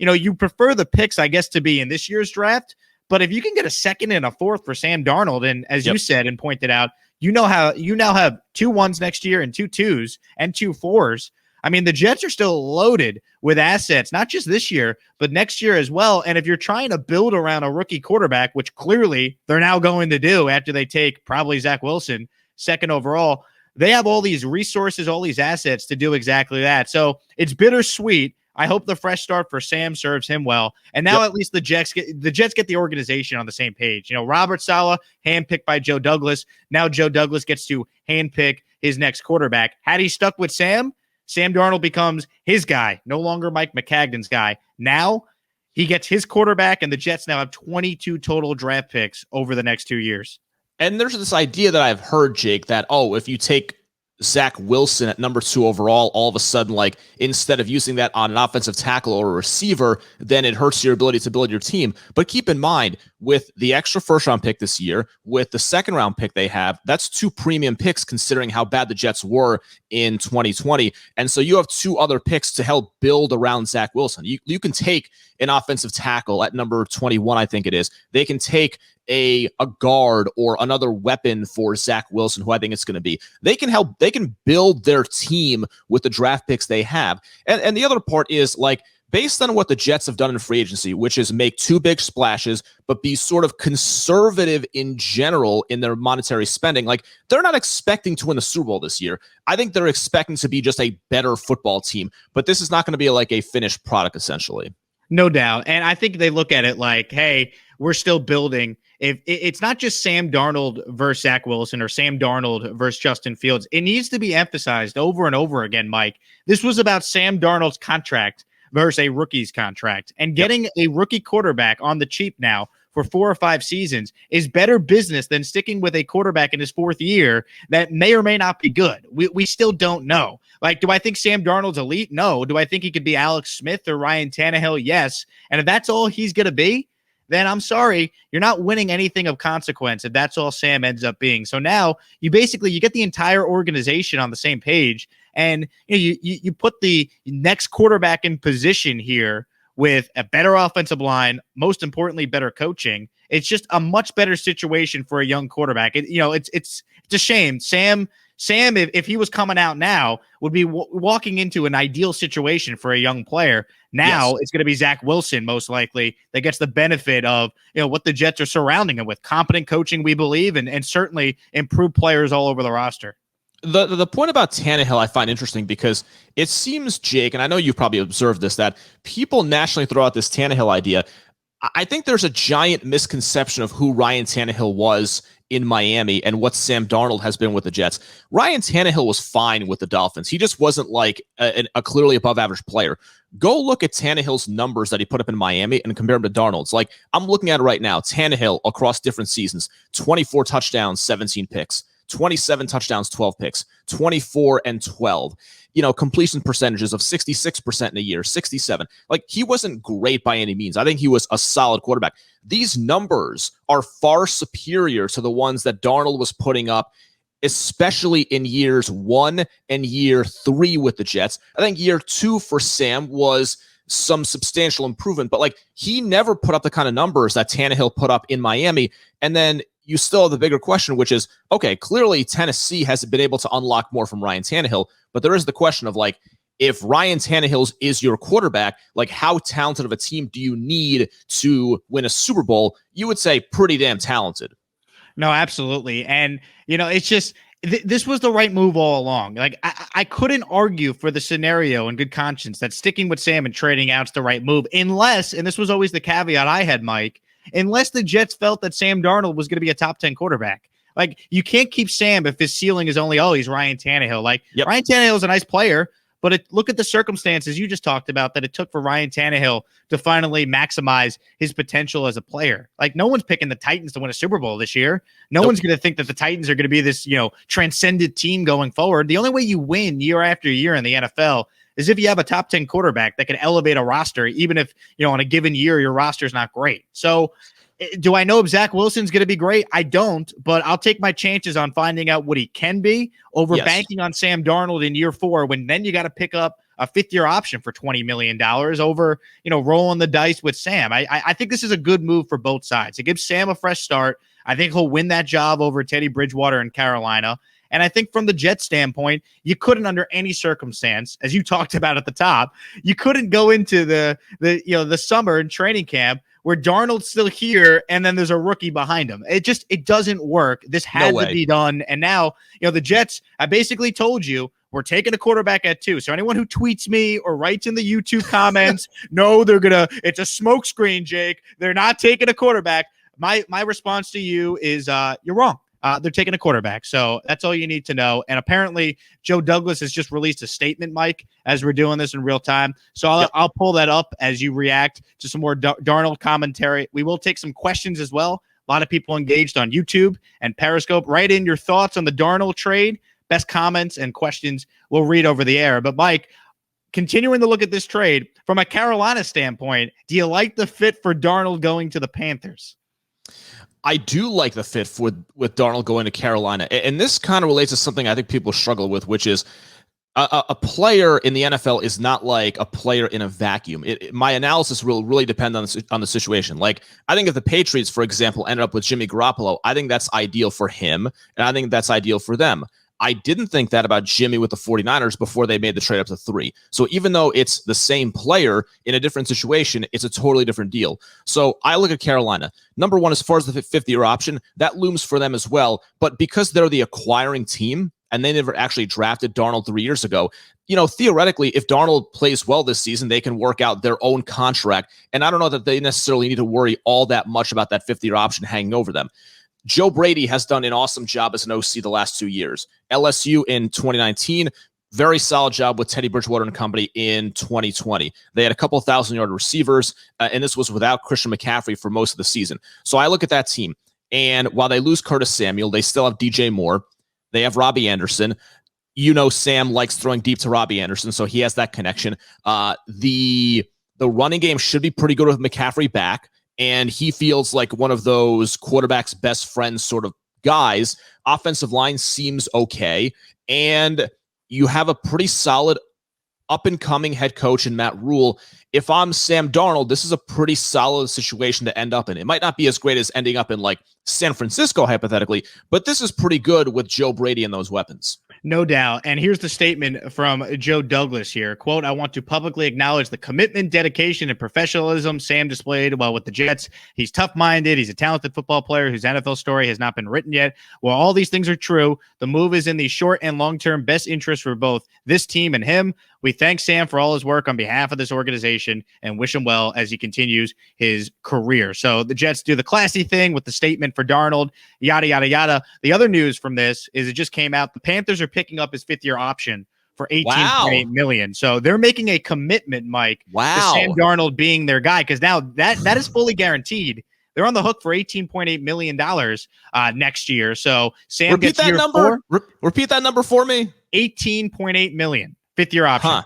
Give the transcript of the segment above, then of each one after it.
you prefer the picks, I guess, to be in this year's draft. But if you can get a second and a fourth for Sam Darnold, and as you said and pointed out, you now have 2 1s next year and 2 2s and 2 4s. I mean, the Jets are still loaded with assets, not just this year, but next year as well. And if you're trying to build around a rookie quarterback, which clearly they're now going to do after they take probably Zach Wilson second overall, they have all these resources, all these assets to do exactly that. So it's bittersweet. I hope the fresh start for Sam serves him well. And now at least the Jets get the organization on the same page. Robert Saleh, handpicked by Joe Douglas. Now Joe Douglas gets to handpick his next quarterback. Had he stuck with Sam Darnold becomes his guy, no longer Mike McCagnon's guy. Now he gets his quarterback, and the Jets now have 22 total draft picks over the next 2 years. And there's this idea that I've heard, Jake, that, if you take Zach Wilson at number 2 overall, all of a sudden, instead of using that on an offensive tackle or a receiver, then it hurts your ability to build your team. But keep in mind, with the extra first-round pick this year, with the second-round pick they have, that's 2 premium picks considering how bad the Jets were in 2020. And so you have 2 other picks to help build around Zach Wilson. You can take an offensive tackle at number 21, I think it is. They can take a guard or another weapon for Zach Wilson, who I think it's going to be. They can build their team with the draft picks they have. And the other part is, based on what the Jets have done in free agency, which is make 2 big splashes, but be sort of conservative in general in their monetary spending, they're not expecting to win the Super Bowl this year. I think they're expecting to be just a better football team, but this is not going to be a finished product, essentially. No doubt. And I think they look at it like, hey, we're still building. If it's not just Sam Darnold versus Zach Wilson or Sam Darnold versus Justin Fields, it needs to be emphasized over and over again, Mike. This was about Sam Darnold's contract versus a rookie's contract. And getting a rookie quarterback on the cheap now for 4 or 5 seasons is better business than sticking with a quarterback in his 4th year that may or may not be good. We still don't know. Do I think Sam Darnold's elite? No. Do I think he could be Alex Smith or Ryan Tannehill? Yes. And if that's all he's going to be, then I'm sorry, you're not winning anything of consequence if that's all Sam ends up being. So now you get the entire organization on the same page, and you put the next quarterback in position here with a better offensive line, most importantly, better coaching. It's just a much better situation for a young quarterback. It's a shame. Sam, if he was coming out now, would be walking into an ideal situation for a young player. Now It's going to be Zach Wilson, most likely, that gets the benefit of what the Jets are surrounding him with. Competent coaching, we believe, and certainly improved players all over the roster. The point about Tannehill I find interesting because it seems, Jake, and I know you've probably observed this, that people nationally throw out this Tannehill idea. I think there's a giant misconception of who Ryan Tannehill was in Miami and what Sam Darnold has been with the Jets. Ryan Tannehill was fine with the Dolphins. He just wasn't a clearly above average player. Go look at Tannehill's numbers that he put up in Miami and compare them to Darnold's. I'm looking at it right now. Tannehill across different seasons, 24 touchdowns, 17 picks, 27 touchdowns, 12 picks, 24 and 12. Completion percentages of 66% in a year, 67. He wasn't great by any means. I think he was a solid quarterback. These numbers are far superior to the ones that Darnold was putting up, especially in years 1 and year 3 with the Jets. I think year 2 for Sam was some substantial improvement, but he never put up the kind of numbers that Tannehill put up in Miami. And then you still have the bigger question, which is, okay, clearly Tennessee has been able to unlock more from Ryan Tannehill, but there is the question of if Ryan Tannehill is your quarterback, how talented of a team do you need to win a Super Bowl? You would say pretty damn talented. No, absolutely. And, it's just, this was the right move all along. I couldn't argue for the scenario in good conscience that sticking with Sam and trading out's the right move, unless, and this was always the caveat I had, Mike, unless the Jets felt that Sam Darnold was going to be a top 10 quarterback. You can't keep Sam if his ceiling is only, he's Ryan Tannehill. Ryan Tannehill is a nice player, but look at the circumstances you just talked about that it took for Ryan Tannehill to finally maximize his potential as a player. No one's picking the Titans to win a Super Bowl this year. No one's going to think that the Titans are going to be this, transcended team going forward. The only way you win year after year in the NFL is if you have a top 10 quarterback that can elevate a roster, even if, on a given year, your roster is not great. So do I know if Zach Wilson's going to be great? I don't, but I'll take my chances on finding out what he can be over banking on Sam Darnold in year 4, when then you got to pick up a fifth-year option for $20 million over, rolling the dice with Sam. I think this is a good move for both sides. It gives Sam a fresh start. I think he'll win that job over Teddy Bridgewater in Carolina. And I think from the Jets standpoint, you couldn't under any circumstance, as you talked about at the top, you couldn't go into the summer and training camp where Darnold's still here and then there's a rookie behind him. It doesn't work. This had to be done. And now, the Jets, I basically told you, we're taking a quarterback at 2. So anyone who tweets me or writes in the YouTube comments, no, it's a smokescreen, Jake. They're not taking a quarterback. My response to you is you're wrong. They're taking a quarterback. So that's all you need to know. And apparently Joe Douglas has just released a statement, Mike, as we're doing this in real time. So I'll pull that up as you react to some more Darnold commentary. We will take some questions as well. A lot of people engaged on YouTube and Periscope. Write in your thoughts on the Darnold trade. Best comments and questions we'll read over the air. But Mike, continuing to look at this trade from a Carolina standpoint, do you like the fit for Darnold going to the Panthers? I do like the fit with Darnold going to Carolina. And this kind of relates to something I think people struggle with, which is a player in the NFL is not like a player in a vacuum. My analysis will really depend on the situation. Like, I think if the Patriots, for example, ended up with Jimmy Garoppolo, I think that's ideal for him, and I think that's ideal for them. I didn't think that about Jimmy with the 49ers before they made the trade up to 3. So even though it's the same player in a different situation, it's a totally different deal. So I look at Carolina. Number one, as far as the fifth-year option, that looms for them as well. But because they're the acquiring team and they never actually drafted Darnold 3 years ago, theoretically, if Darnold plays well this season, they can work out their own contract. And I don't know that they necessarily need to worry all that much about that fifth-year option hanging over them. Joe Brady has done an awesome job as an OC the last 2 years. LSU in 2019, very solid job with Teddy Bridgewater and company in 2020. They had a couple 1,000-yard receivers, and this was without Christian McCaffrey for most of the season. So I look at that team, and while they lose Curtis Samuel, they still have DJ Moore. They have Robbie Anderson. Sam likes throwing deep to Robbie Anderson, so he has that connection. The running game should be pretty good with McCaffrey back. And he feels like one of those quarterback's best friends sort of guys. Offensive line seems okay. And you have a pretty solid up-and-coming head coach in Matt Rule. If I'm Sam Darnold, this is a pretty solid situation to end up in. It might not be as great as ending up in like San Francisco, hypothetically, but this is pretty good with Joe Brady and those weapons. No doubt. And here's the statement from Joe Douglas here. Quote, I want to publicly acknowledge the commitment, dedication, and professionalism Sam displayed while with the Jets. He's tough-minded. He's a talented football player whose NFL story has not been written yet. While all these things are true, the move is in the short and long-term best interest for both this team and him. We thank Sam for all his work on behalf of this organization and wish him well as he continues his career. So the Jets do the classy thing with the statement for Darnold, yada, yada, yada. The other news from this is it just came out. The Panthers are picking up his fifth-year option for $18.8 million. So they're making a commitment, Mike, to Sam Darnold being their guy, because now that is fully guaranteed. They're on the hook for $18.8 million next year. So Sam repeat gets that year number. 4. Repeat that number for me. $18.8 million. Fifth-year option. Huh.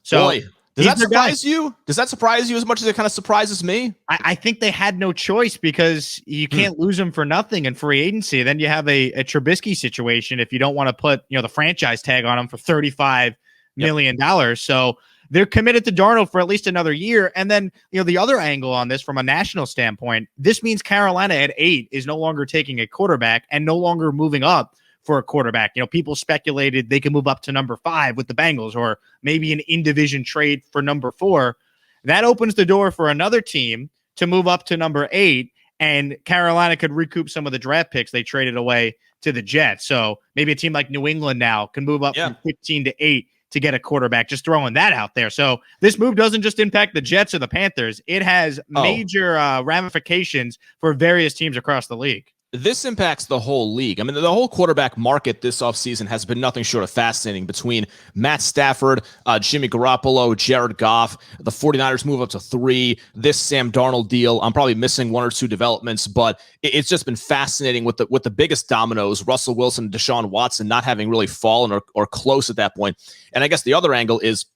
So boy, does that surprise you? Does that surprise you as much as it kind of surprises me? I think they had no choice because you can't lose him for nothing in free agency. Then you have a Trubisky situation if you don't want to put the franchise tag on him for $35 million. So they're committed to Darnold for at least another year. And then the other angle on this from a national standpoint, this means Carolina at 8 is no longer taking a quarterback and no longer moving up for a quarterback. People speculated they could move up to number 5 with the Bengals or maybe an in-division trade for number 4. That opens the door for another team to move up to number 8, and Carolina could recoup some of the draft picks they traded away to the Jets. So maybe a team like New England now can move up from 15 to 8 to get a quarterback, just throwing that out there. So this move doesn't just impact the Jets or the Panthers. It has major ramifications for various teams across the league. This impacts the whole league. I mean, the whole quarterback market this offseason has been nothing short of fascinating between Matt Stafford, Jimmy Garoppolo, Jared Goff. The 49ers move up to 3. This Sam Darnold deal. I'm probably missing 1 or 2 developments, but it's just been fascinating with the biggest dominoes, Russell Wilson, Deshaun Watson, not having really fallen or close at that point. And I guess the other angle is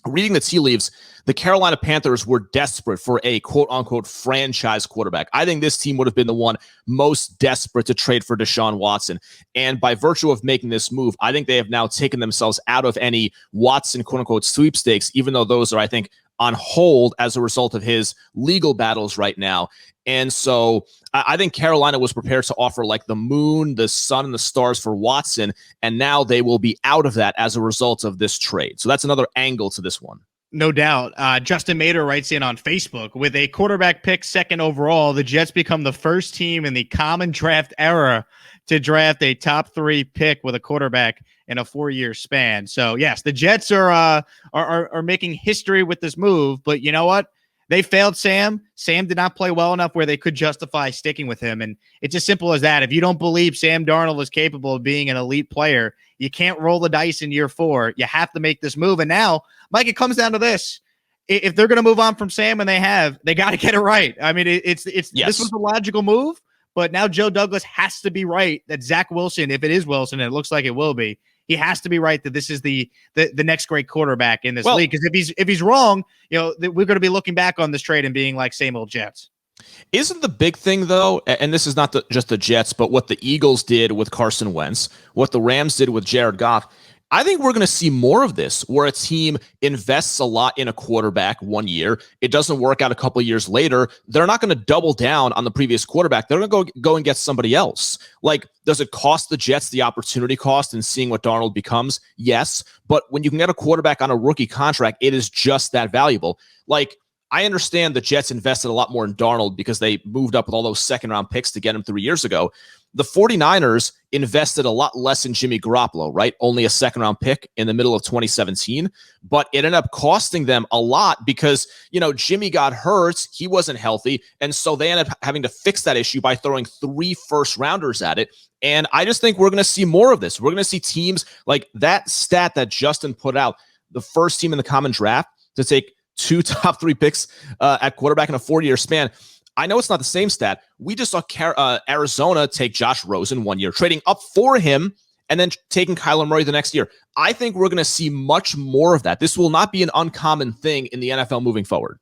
reading the tea leaves, the Carolina Panthers were desperate for a quote-unquote franchise quarterback. I think this team would have been the one most desperate to trade for Deshaun Watson. And by virtue of making this move, I think they have now taken themselves out of any Watson quote-unquote sweepstakes, even though those are, I think, on hold as a result of his legal battles right now. And so I think Carolina was prepared to offer like the moon, the sun, and the stars for Watson, and now they will be out of that as a result of this trade. So that's another angle to this one. No doubt. Justin Mader writes in on Facebook, with a quarterback pick second overall, the Jets become the first team in the common draft era to draft a top 3 pick with a quarterback in a 4-year span. So yes, the Jets are making history with this move, but you know what? They failed Sam. Sam did not play well enough where they could justify sticking with him. And it's as simple as that. If you don't believe Sam Darnold is capable of being an elite player, you can't roll the dice in year 4. You have to make this move. And now, Mike, it comes down to this. If they're going to move on from Sam, and they got to get it right. I mean, it's yes. This was a logical move, but now Joe Douglas has to be right that Zach Wilson, if it is Wilson, and it looks like it will be, he has to be right that this is the next great quarterback in this league. Because if he's wrong, we're going to be looking back on this trade and being like same old Jets. Isn't the big thing, though, and this is not just the Jets, but what the Eagles did with Carson Wentz, what the Rams did with Jared Goff, I think we're going to see more of this, where a team invests a lot in a quarterback 1 year. It doesn't work out a couple of years later. They're not going to double down on the previous quarterback. They're going to go and get somebody else. Like, does it cost the Jets the opportunity cost in seeing what Darnold becomes? Yes. But when you can get a quarterback on a rookie contract, it is just that valuable. Like, I understand the Jets invested a lot more in Darnold because they moved up with all those second-round picks to get him 3 years ago. The 49ers invested a lot less in Jimmy Garoppolo, right? Only a second-round pick in the middle of 2017. But it ended up costing them a lot because, Jimmy got hurt. He wasn't healthy. And so they ended up having to fix that issue by throwing 3 first-rounders at it. And I just think we're going to see more of this. We're going to see teams like that stat that Justin put out, the first team in the common draft to take 2 top 3 picks at quarterback in a 4-year span. I know it's not the same stat. We just saw Arizona take Josh Rosen 1 year, trading up for him and then taking Kyler Murray the next year. I think we're going to see much more of that. This will not be an uncommon thing in the NFL moving forward.